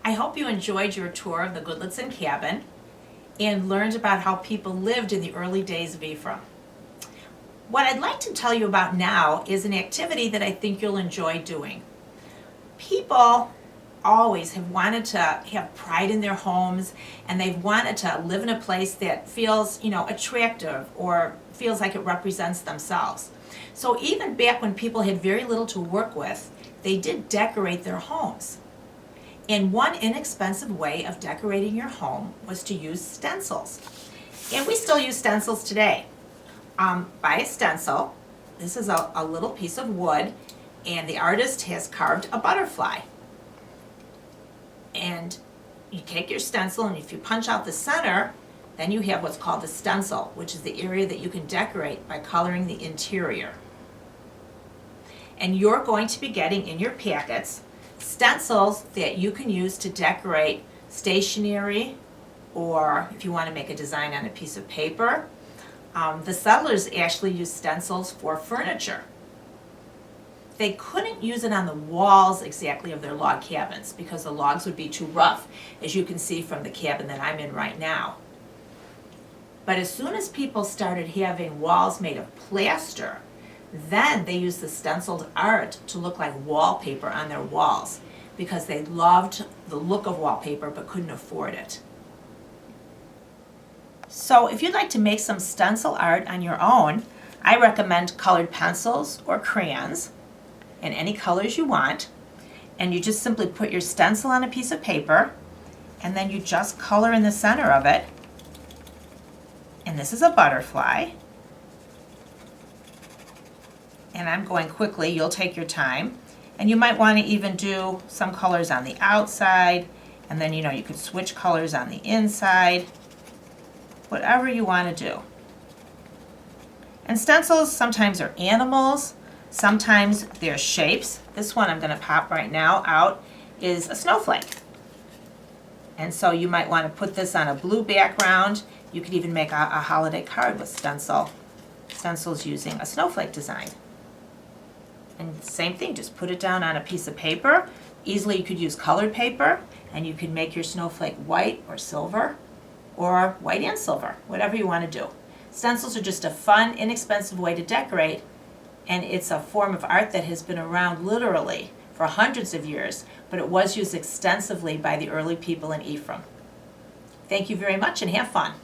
I hope you enjoyed your tour of the Goodletson cabin and learned about how people lived in the early days of Ephraim. What I'd like to tell you about now is an activity that I think you'll enjoy doing. People always have wanted to have pride in their homes, and they've wanted to live in a place that feels, attractive or feels like it represents themselves. So even back when people had very little to work with, they did decorate their homes. And one inexpensive way of decorating your home was to use stencils. And we still use stencils today. Buy a stencil. This is a little piece of wood, and the artist has carved a butterfly. And you take your stencil, and if you punch out the center, then you have what's called the stencil, which is the area that you can decorate by coloring the interior. And you're going to be getting in your packets stencils that you can use to decorate stationery, or if you want to make a design on a piece of paper. The settlers actually used stencils for furniture. They couldn't use it on the walls exactly of their log cabins because the logs would be too rough, as you can see from the cabin that I'm in right now. But as soon as people started having walls made of plaster, then they used the stenciled art to look like wallpaper on their walls because they loved the look of wallpaper but couldn't afford it. So if you'd like to make some stencil art on your own, I recommend colored pencils or crayons in any colors you want. And you just simply put your stencil on a piece of paper, and then you just color in the center of it. And this is a butterfly. And I'm going quickly, you'll take your time. And you might want to even do some colors on the outside, and then you could switch colors on the inside. Whatever you want to do. And stencils sometimes are animals, sometimes they're shapes. This one I'm going to pop right now out is a snowflake. And so you might want to put this on a blue background. You could even make a holiday card with stencils using a snowflake design. And same thing, just put it down on a piece of paper. Easily you could use colored paper, and you could make your snowflake white or silver, or white and silver, whatever you want to do. Stencils are just a fun, inexpensive way to decorate, and it's a form of art that has been around literally for hundreds of years, but it was used extensively by the early people in Ephraim. Thank you very much and have fun.